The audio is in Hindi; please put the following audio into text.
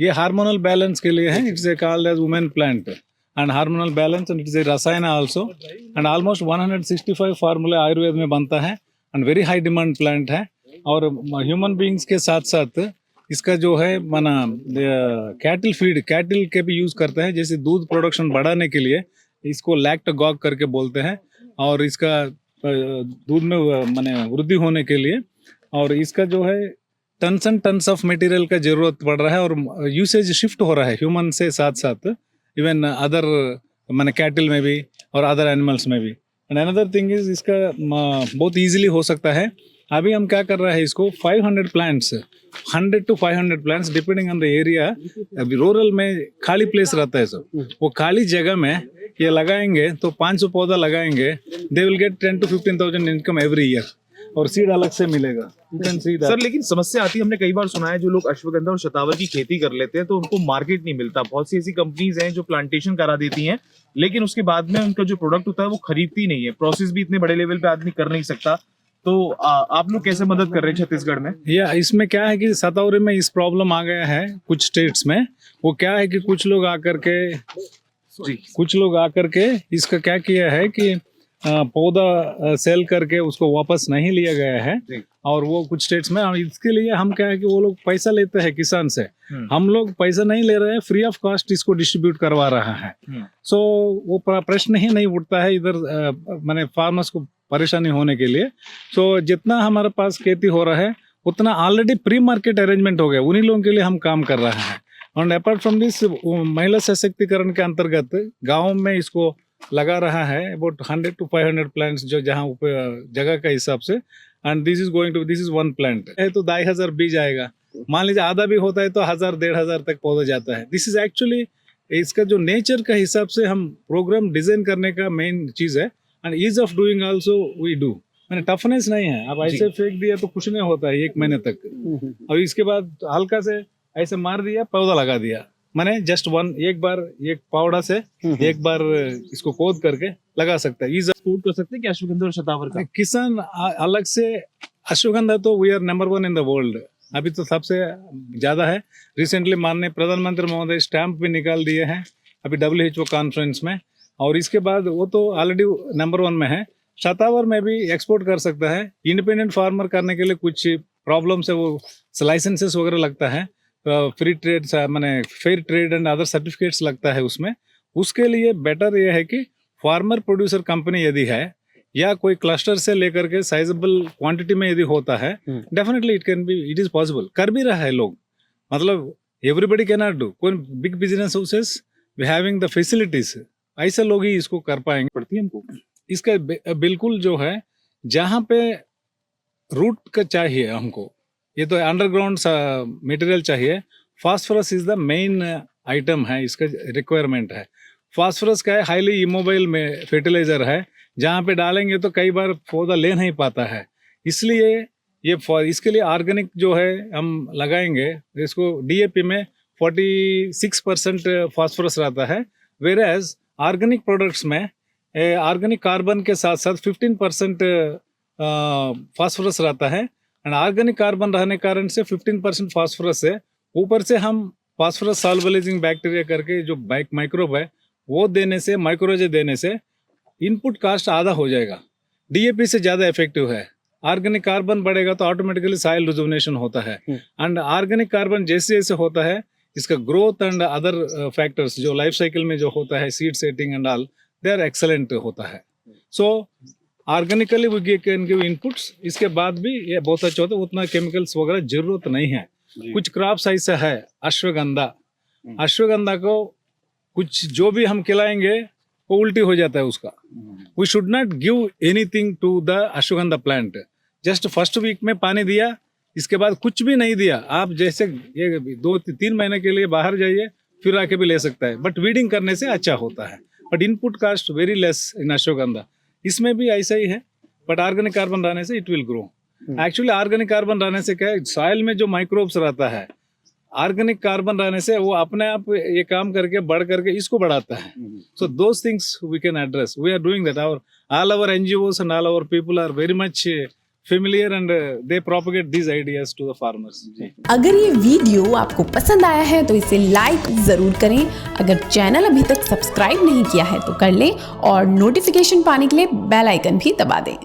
ये हार्मोनल बैलेंस के लिए है. It's a called as women plant and hormonal balance and it's a रसायन आल्सो एंड ऑलमोस्ट 165 फार्मूले आयुर्वेद में बनता है and very high demand plant है. और ह्यूमन बींग्स के साथ साथ इसका जो है माना कैटल फीड कैटल के भी यूज़ करते हैं. जैसे दूध प्रोडक्शन बढ़ाने के लिए इसको लैक्टोगॉग करके बोलते हैं और इसका दूध में माने वृद्धि होने के लिए. और इसका जो है tons and tons of material का जरूरत पड़ रहा है और यूसेज शिफ्ट हो रहा है ह्यूमन से साथ साथ इवन अदर माने कैटल में भी और अदर एनिमल्स में भी. एंड अनदर थिंग इज इसका बहुत इजीली हो सकता है. अभी हम क्या कर रहे हैं इसको 500 plants 100 to 500 plants depending on the area. अभी रूरल में खाली प्लेस रहता है सब, वो खाली जगह में ये लगाएंगे तो 500 पौधा लगाएंगे. They will get 10 to 15,000 income every year और सीड अलग से मिलेगा. सर लेकिन समस्या आती है, हमने कई बार सुना है जो लोग अश्वगंधा और शतावर की खेती कर लेते हैं तो उनको मार्केट नहीं मिलता. बहुत सी ऐसी कंपनीज हैं जो प्लांटेशन करा देती हैं लेकिन उसके बाद में उनका जो प्रोडक्ट होता है वो खरीदती नहीं है. प्रोसेस भी इतने बड़े लेवल पे आदमी कर नहीं सकता. तो आप लोग कैसे मदद कर रहे हैं छत्तीसगढ़ में? या इसमें क्या है कि सतौरी में इस प्रॉब्लम आ गया है कुछ स्टेट्स में. वो क्या है कि कुछ लोग आकर के इसका क्या किया है कि पौधा सेल करके उसको वापस नहीं लिया गया है. और वो कुछ स्टेट्स में इसके लिए हम क्या है कि वो लोग पैसा लेते हैं किसान से. हम लोग पैसा नहीं ले रहे हैं, फ्री ऑफ कॉस्ट इसको डिस्ट्रीब्यूट करवा रहा है. सो वो प्रश्न ही नहीं उठता है इधर माने फार्मर्स को परेशानी होने के लिए. सो जितना हमारे पास खेती हो रहा है उतना ऑलरेडी प्री मार्केट अरेंजमेंट हो गया, उन्हीं लोगों के लिए हम काम कर रहे हैं. और अपार्ट फ्रॉम दिस महिला सशक्तिकरण के अंतर्गत गाँव में इसको लगा रहा है अबाउट 100 to 500 प्लांट्स जो जहाँ जगह का हिसाब से. एंड दिस इज 1 प्लांट है तो 2,500 बीज आएगा. मान लीजिए आधा भी होता है तो 1,000-1,500 तक पौधा जाता है. दिस इज एक्चुअली इसका जो नेचर का हिसाब से हम प्रोग्राम डिजाइन करने का मेन चीज है. And ease of doing also we do. मैंने टफनेस नहीं है. अब ऐसे फेंक दिया तो कुछ नहीं होता है 1 महीने तक. और इसके बाद हल्का से ऐसे मार दिया, पौधा लगा दिया. मैंने जस्ट एक बार एक पावड़ा से एक बार इसको खोद करके लगा सकता है. एक्सपोर्ट कर सकते हैं क्या अश्वगंधा और शतावर का? किसान अलग से अश्वगंधा तो we are number 1 in the world. अभी तो सबसे ज्यादा है. रिसेंटली माननीय प्रधानमंत्री महोदय स्टैंप भी निकाल दिए हैं अभी WHO कॉन्फ्रेंस में. और इसके बाद वो तो ऑलरेडी नंबर 1 में है. शतावर में भी एक्सपोर्ट कर सकता है. इंडिपेंडेंट फार्मर करने के लिए कुछ प्रॉब्लम्स है, वो लाइसेंसेस वगैरह लगता है, फ्री ट्रेड माने fair trade and other certificates लगता है उसमें. उसके लिए बेटर ये है कि फार्मर प्रोड्यूसर कंपनी यदि है या कोई क्लस्टर से लेकर के साइजेबल क्वांटिटी में यदि होता है डेफिनेटली इट इज पॉसिबल. कर भी रहा है लोग. मतलब एवरीबडी कैन नॉट डू. कोई big business houses having the facilities ऐसे लोग ही इसको कर पाएंगे. पड़ती है हमको इसका बिल्कुल जो है जहाँ पे रूट का चाहिए हमको, ये तो अंडरग्राउंड मटेरियल चाहिए. Phosphorus is the main item है, इसका रिक्वायरमेंट है. फास्फोरस का है हाईली इमोबाइल में फर्टिलाइजर है, जहाँ पे डालेंगे तो कई बार पौधा ले नहीं पाता है. इसलिए ये इसके लिए ऑर्गेनिक जो है हम लगाएंगे. इसको DAP में 46% फास्फोरस रहता है, वेरएज ऑर्गेनिक प्रोडक्ट्स में ऑर्गेनिक कार्बन के साथ साथ 15% फास्फोरस रहता है. एंड ऑर्गेनिक कार्बन रहने कारण से 15% फास्फोरस है. ऊपर से हम फास्फोरस सॉल्युबलाइजिंग बैक्टीरिया करके जो माइक्रोब है वो देने से, माइक्रोजे देने से इनपुट कास्ट आधा हो जाएगा. DAP से ज़्यादा इफेक्टिव है. ऑर्गेनिक कार्बन बढ़ेगा तो ऑटोमेटिकली सॉइल रिजुवनेशन होता है. एंड ऑर्गेनिक कार्बन जैसे जैसे होता है इसका ग्रोथ एंड अदर फैक्टर्स जो लाइफ साइकिल में जो होता है, seed setting and all, they are excellent होता है. So organically we can give inputs. इसके बाद भी ये बहुत अच्छा होता है, उतना केमिकल्स वगैरह जरूरत नहीं है. कुछ क्रॉप्स ऐसा है अश्वगंधा को कुछ जो भी हम खिलाएंगे वो उल्टी हो जाता है उसका. We should not give anything to the ashwagandha plant. Just first week में पानी दिया, इसके बाद कुछ भी नहीं दिया. आप जैसे ये 2-3 महीने के लिए बाहर जाइए फिर आके भी ले सकता है, बट वीडिंग करने से अच्छा होता है. But input cost very less in ashwagandha. इसमें भी ऐसा ही है, बट ऑर्गेनिक कार्बन रहने से it will grow. Actually organic carbon रहने से क्या है, सॉइल में जो माइक्रोब्स रहता है, ऑर्गेनिक कार्बन रहने से वो अपने आप ये काम करके बढ़ करके इसको बढ़ाता है. So those things we can address. We are doing that. All our NGOs and all our people are very much familiar and they propagate these ideas to the farmers. अगर ये वीडियो आपको पसंद आया है तो इसे लाइक ज़रूर करें। अगर चैनल अभी तक सब्सक्राइब नहीं किया है तो कर लें और नोटिफिकेशन पाने के लिए बेल आइकन भी दबा दें।